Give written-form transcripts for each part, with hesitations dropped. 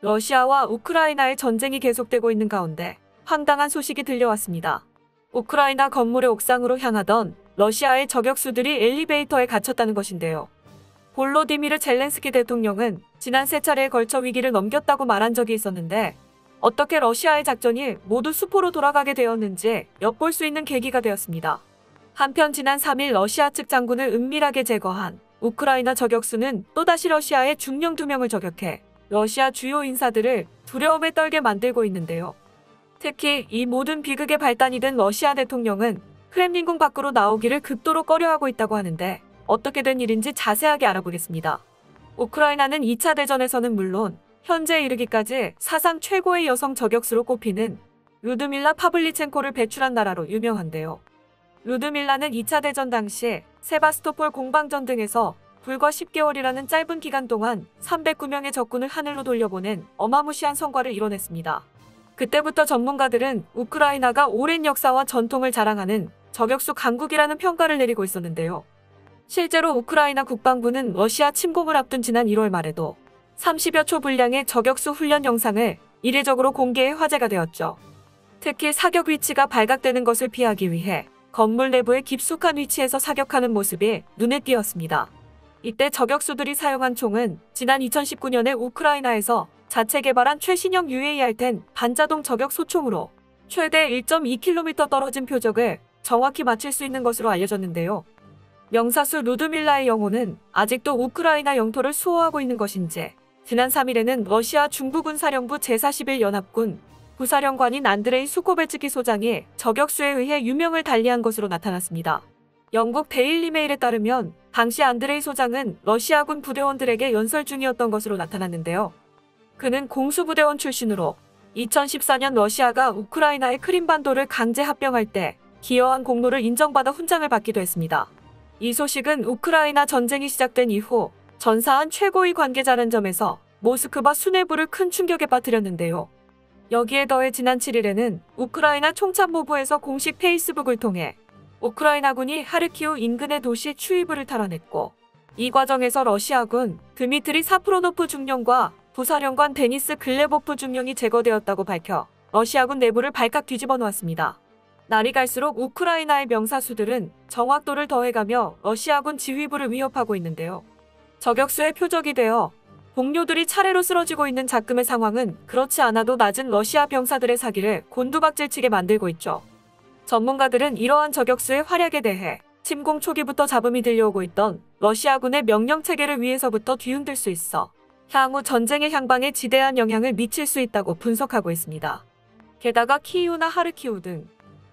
러시아와 우크라이나의 전쟁이 계속되고 있는 가운데 황당한 소식이 들려왔습니다. 우크라이나 건물의 옥상으로 향하던 러시아의 저격수들이 엘리베이터에 갇혔다는 것인데요. 볼로디미르 젤렌스키 대통령은 지난 3차례에 걸쳐 위기를 넘겼다고 말한 적이 있었는데 어떻게 러시아의 작전이 모두 수포로 돌아가게 되었는지 엿볼 수 있는 계기가 되었습니다. 한편 지난 3일 러시아 측 장군을 은밀하게 제거한 우크라이나 저격수는 또다시 러시아의 중령 2명을 저격해 러시아 주요 인사들을 두려움에 떨게 만들고 있는데요. 특히 이 모든 비극의 발단이 된 러시아 대통령은 크렘린궁 밖으로 나오기를 극도로 꺼려하고 있다고 하는데 어떻게 된 일인지 자세하게 알아보겠습니다. 우크라이나는 2차 대전에서는 물론 현재 이르기까지 사상 최고의 여성 저격수로 꼽히는 루드밀라 파블리첸코를 배출한 나라로 유명한데요. 루드밀라는 2차 대전 당시 세바스토폴 공방전 등에서 불과 10개월이라는 짧은 기간 동안 309명의 적군을 하늘로 돌려보낸 어마무시한 성과를 이뤄냈습니다. 그때부터 전문가들은 우크라이나가 오랜 역사와 전통을 자랑하는 저격수 강국이라는 평가를 내리고 있었는데요. 실제로 우크라이나 국방부는 러시아 침공을 앞둔 지난 1월 말에도 30여 초 분량의 저격수 훈련 영상을 이례적으로 공개해 화제가 되었죠. 특히 사격 위치가 발각되는 것을 피하기 위해 건물 내부의 깊숙한 위치에서 사격하는 모습이 눈에 띄었습니다. 이때 저격수들이 사용한 총은 지난 2019년에 우크라이나에서 자체 개발한 최신형 UAR-10 반자동 저격 소총으로 최대 1.2km 떨어진 표적을 정확히 맞출 수 있는 것으로 알려졌는데요. 명사수 루드밀라의 영혼은 아직도 우크라이나 영토를 수호하고 있는 것인지 지난 3일에는 러시아 중부군사령부 제41연합군 부사령관인 안드레이 수코베츠키 소장이 저격수에 의해 유명을 달리한 것으로 나타났습니다. 영국 데일리 메일에 따르면 당시 안드레이 소장은 러시아군 부대원들에게 연설 중이었던 것으로 나타났는데요. 그는 공수부대원 출신으로 2014년 러시아가 우크라이나의 크림반도를 강제 합병할 때 기여한 공로를 인정받아 훈장을 받기도 했습니다. 이 소식은 우크라이나 전쟁이 시작된 이후 전사한 최고위 관계자라는 점에서 모스크바 수뇌부를 큰 충격에 빠뜨렸는데요. 여기에 더해 지난 7일에는 우크라이나 총참모부에서 공식 페이스북을 통해 우크라이나군이 하르키우 인근의 도시 추이브를 탈환했고 이 과정에서 러시아군 드미트리 사프로노프 중령과 부사령관 데니스 글레보프 중령이 제거되었다고 밝혀 러시아군 내부를 발칵 뒤집어 놓았습니다. 날이 갈수록 우크라이나의 명사수들은 정확도를 더해가며 러시아군 지휘부를 위협하고 있는데요. 저격수의 표적이 되어 동료들이 차례로 쓰러지고 있는 작금의 상황은 그렇지 않아도 낮은 러시아 병사들의 사기를 곤두박질치게 만들고 있죠. 전문가들은 이러한 저격수의 활약에 대해 침공 초기부터 잡음이 들려오고 있던 러시아군의 명령체계를 위에서부터 뒤흔들 수 있어 향후 전쟁의 향방에 지대한 영향을 미칠 수 있다고 분석하고 있습니다. 게다가 키이우나 하르키우 등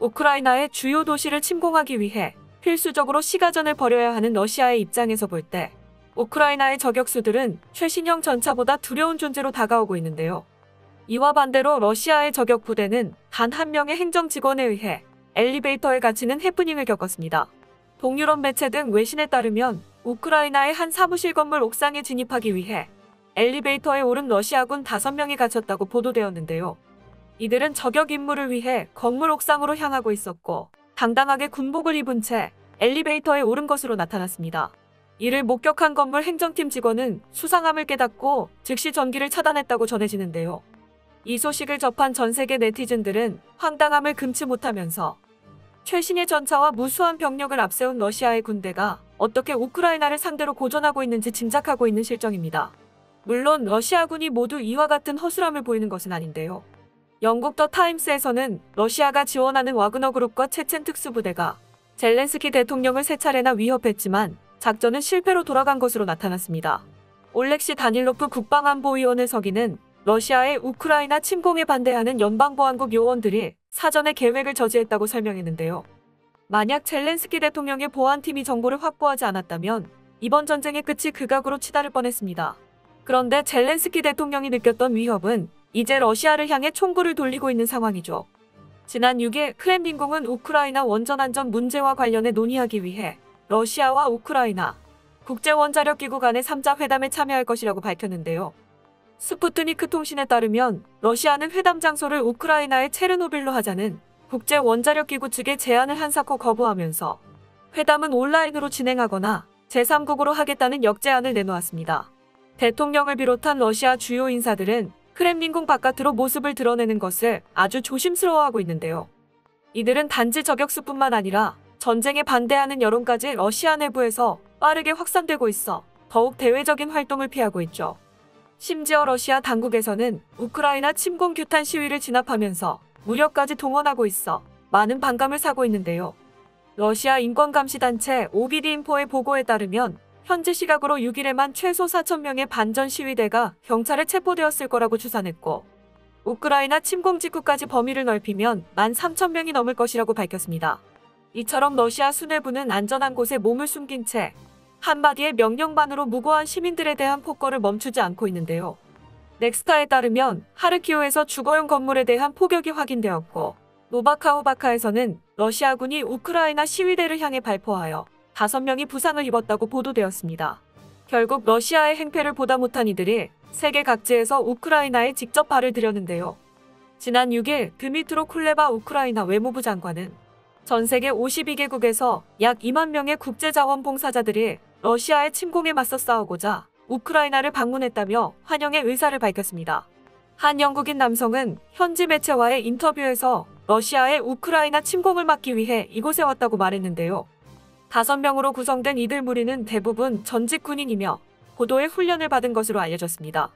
우크라이나의 주요 도시를 침공하기 위해 필수적으로 시가전을 벌여야 하는 러시아의 입장에서 볼 때 우크라이나의 저격수들은 최신형 전차보다 두려운 존재로 다가오고 있는데요. 이와 반대로 러시아의 저격 부대는 단 한 명의 행정 직원에 의해 엘리베이터에 갇히는 해프닝을 겪었습니다. 동유럽 매체 등 외신에 따르면 우크라이나의 한 사무실 건물 옥상에 진입하기 위해 엘리베이터에 오른 러시아군 5명이 갇혔다고 보도되었는데요. 이들은 저격 임무를 위해 건물 옥상으로 향하고 있었고 당당하게 군복을 입은 채 엘리베이터에 오른 것으로 나타났습니다. 이를 목격한 건물 행정팀 직원은 수상함을 깨닫고 즉시 전기를 차단했다고 전해지는데요. 이 소식을 접한 전 세계 네티즌들은 황당함을 금치 못하면서 최신의 전차와 무수한 병력을 앞세운 러시아의 군대가 어떻게 우크라이나를 상대로 고전하고 있는지 짐작하고 있는 실정입니다. 물론 러시아군이 모두 이와 같은 허술함을 보이는 것은 아닌데요. 영국 더 타임스에서는 러시아가 지원하는 와그너 그룹과 체첸 특수부대가 젤렌스키 대통령을 3차례나 위협했지만 작전은 실패로 돌아간 것으로 나타났습니다. 올렉시 다닐로프 국방안보위원회 서기는 러시아의 우크라이나 침공에 반대하는 연방보안국 요원들이 사전에 계획을 저지했다고 설명했는데요. 만약 젤렌스키 대통령의 보안팀이 정보를 확보하지 않았다면 이번 전쟁의 끝이 극악으로 치달을 뻔했습니다. 그런데 젤렌스키 대통령이 느꼈던 위협은 이제 러시아를 향해 총구를 돌리고 있는 상황이죠. 지난 6일 크렘린궁은 우크라이나 원전 안전 문제와 관련해 논의하기 위해 러시아와 우크라이나 국제원자력기구 간의 3자 회담에 참여할 것이라고 밝혔는데요. 스푸트니크 통신에 따르면 러시아는 회담 장소를 우크라이나의 체르노빌로 하자는 국제원자력기구 측의 제안을 한사코 거부하면서 회담은 온라인으로 진행하거나 제3국으로 하겠다는 역제안을 내놓았습니다. 대통령을 비롯한 러시아 주요 인사들은 크렘린궁 바깥으로 모습을 드러내는 것을 아주 조심스러워하고 있는데요. 이들은 단지 저격수뿐만 아니라 전쟁에 반대하는 여론까지 러시아 내부에서 빠르게 확산되고 있어 더욱 대외적인 활동을 피하고 있죠. 심지어 러시아 당국에서는 우크라이나 침공 규탄 시위를 진압하면서 무력까지 동원하고 있어 많은 반감을 사고 있는데요. 러시아 인권감시단체 오비디인포의 보고에 따르면 현지 시각으로 6일에만 최소 4,000명의 반전 시위대가 경찰에 체포되었을 거라고 추산했고, 우크라이나 침공 직후까지 범위를 넓히면 13,000명이 넘을 것이라고 밝혔습니다. 이처럼 러시아 수뇌부는 안전한 곳에 몸을 숨긴 채 한마디의 명령만으로 무고한 시민들에 대한 폭거를 멈추지 않고 있는데요. 넥스타에 따르면 하르키우에서 주거용 건물에 대한 포격이 확인되었고, 노바카호바카에서는 러시아군이 우크라이나 시위대를 향해 발포하여 5명이 부상을 입었다고 보도되었습니다. 결국 러시아의 행패를 보다 못한 이들이 세계 각지에서 우크라이나에 직접 발을 들였는데요. 지난 6일 드미트로 쿨레바 우크라이나 외무부 장관은 전 세계 52개국에서 약 2만 명의 국제자원봉사자들이 러시아의 침공에 맞서 싸우고자 우크라이나를 방문했다며 환영의 의사를 밝혔습니다. 한 영국인 남성은 현지 매체와의 인터뷰에서 러시아의 우크라이나 침공을 막기 위해 이곳에 왔다고 말했는데요. 5명으로 구성된 이들 무리는 대부분 전직 군인이며 고도의 훈련을 받은 것으로 알려졌습니다.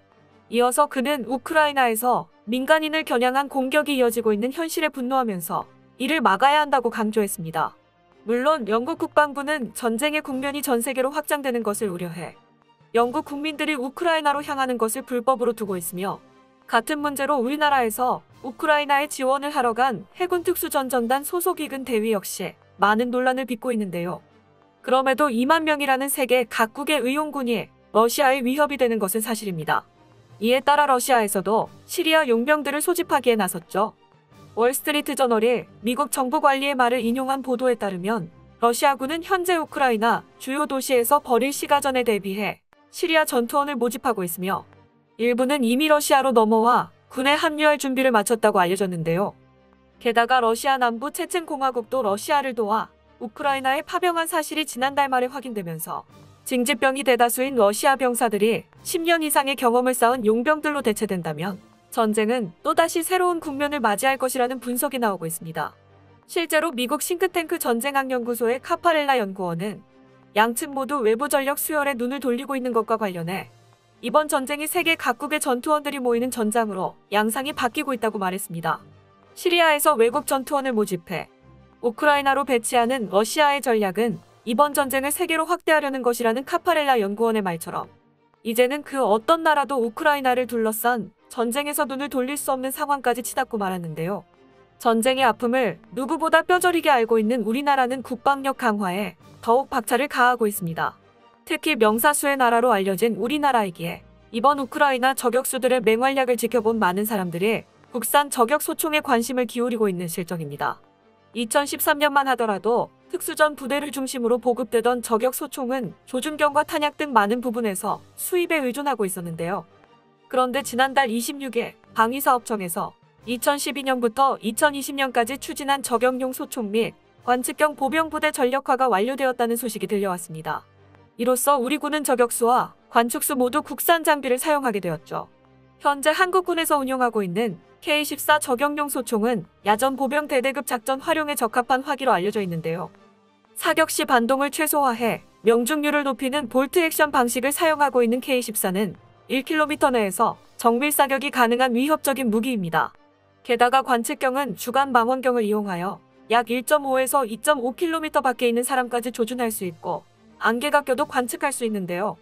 이어서 그는 우크라이나에서 민간인을 겨냥한 공격이 이어지고 있는 현실에 분노하면서 이를 막아야 한다고 강조했습니다. 물론 영국 국방부는 전쟁의 국면이 전 세계로 확장되는 것을 우려해 영국 국민들이 우크라이나로 향하는 것을 불법으로 두고 있으며, 같은 문제로 우리나라에서 우크라이나에 지원을 하러 간 해군 특수전전단 소속이근 대위 역시 많은 논란을 빚고 있는데요. 그럼에도 2만 명이라는 세계 각국의 의용군이 러시아의 위협이 되는 것은 사실입니다. 이에 따라 러시아에서도 시리아 용병들을 소집하기에 나섰죠. 월스트리트 저널이 미국 정부 관리의 말을 인용한 보도에 따르면 러시아군은 현재 우크라이나 주요 도시에서 벌일 시가전에 대비해 시리아 전투원을 모집하고 있으며, 일부는 이미 러시아로 넘어와 군에 합류할 준비를 마쳤다고 알려졌는데요. 게다가 러시아 남부 체첸공화국도 러시아를 도와 우크라이나에 파병한 사실이 지난달 말에 확인되면서 징집병이 대다수인 러시아 병사들이 10년 이상의 경험을 쌓은 용병들로 대체된다면 전쟁은 또다시 새로운 국면을 맞이할 것이라는 분석이 나오고 있습니다. 실제로 미국 싱크탱크 전쟁학연구소의 카파렐라 연구원은 양측 모두 외부 전력 수혈에 눈을 돌리고 있는 것과 관련해 이번 전쟁이 세계 각국의 전투원들이 모이는 전장으로 양상이 바뀌고 있다고 말했습니다. 시리아에서 외국 전투원을 모집해 우크라이나로 배치하는 러시아의 전략은 이번 전쟁을 세계로 확대하려는 것이라는 카파렐라 연구원의 말처럼 이제는 그 어떤 나라도 우크라이나를 둘러싼 전쟁에서 눈을 돌릴 수 없는 상황까지 치닫고 말았는데요. 전쟁의 아픔을 누구보다 뼈저리게 알고 있는 우리나라는 국방력 강화에 더욱 박차를 가하고 있습니다. 특히 명사수의 나라로 알려진 우리나라이기에 이번 우크라이나 저격수들의 맹활약을 지켜본 많은 사람들이 국산 저격 소총에 관심을 기울이고 있는 실정입니다. 2013년만 하더라도 특수전 부대를 중심으로 보급되던 저격 소총은 조준경과 탄약 등 많은 부분에서 수입에 의존하고 있었는데요. 그런데 지난달 26일 방위사업청에서 2012년부터 2020년까지 추진한 저격용 소총 및 관측경 보병부대 전력화가 완료되었다는 소식이 들려왔습니다. 이로써 우리 군은 저격수와 관측수 모두 국산 장비를 사용하게 되었죠. 현재 한국군에서 운용하고 있는 K-14 저격용 소총은 야전 보병 대대급 작전 활용에 적합한 화기로 알려져 있는데요. 사격 시 반동을 최소화해 명중률을 높이는 볼트 액션 방식을 사용하고 있는 K-14는 1km 내에서 정밀 사격이 가능한 위협적인 무기입니다. 게다가 관측경은 주간 망원경을 이용하여 약 1.5에서 2.5km 밖에 있는 사람까지 조준할 수 있고 안개가 껴도 관측할 수 있는데요.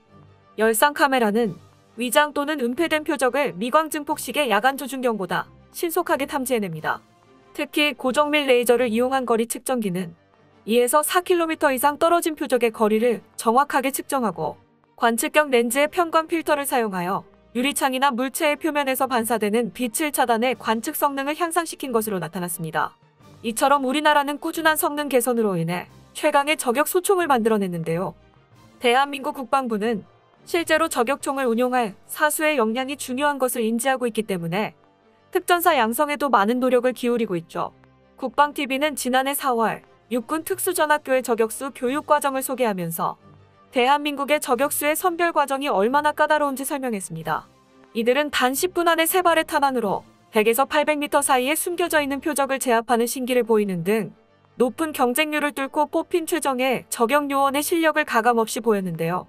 열상 카메라는 위장 또는 은폐된 표적을 미광 증폭식의 야간 조준경보다 신속하게 탐지해냅니다. 특히 고정밀 레이저를 이용한 거리 측정기는 2에서 4km 이상 떨어진 표적의 거리를 정확하게 측정하고 관측경 렌즈의 편광 필터를 사용하여 유리창이나 물체의 표면에서 반사되는 빛을 차단해 관측 성능을 향상시킨 것으로 나타났습니다. 이처럼 우리나라는 꾸준한 성능 개선으로 인해 최강의 저격 소총을 만들어냈는데요. 대한민국 국방부는 실제로 저격총을 운용할 사수의 역량이 중요한 것을 인지하고 있기 때문에 특전사 양성에도 많은 노력을 기울이고 있죠. 국방TV는 지난해 4월 육군 특수전학교의 저격수 교육과정을 소개하면서 대한민국의 저격수의 선별 과정이 얼마나 까다로운지 설명했습니다. 이들은 단 10분 안에 3발의 탄환으로 100에서 800m 사이에 숨겨져 있는 표적을 제압하는 신기를 보이는 등 높은 경쟁률을 뚫고 뽑힌 최정예 저격 요원의 실력을 가감없이 보였는데요.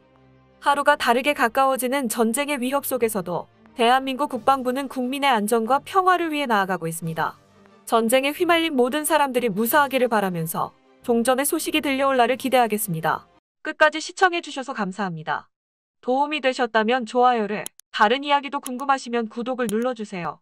하루가 다르게 가까워지는 전쟁의 위협 속에서도 대한민국 국방부는 국민의 안전과 평화를 위해 나아가고 있습니다. 전쟁에 휘말린 모든 사람들이 무사하기를 바라면서 종전의 소식이 들려올 날을 기대하겠습니다. 끝까지 시청해주셔서 감사합니다. 도움이 되셨다면 좋아요를, 다른 이야기도 궁금하시면 구독을 눌러주세요.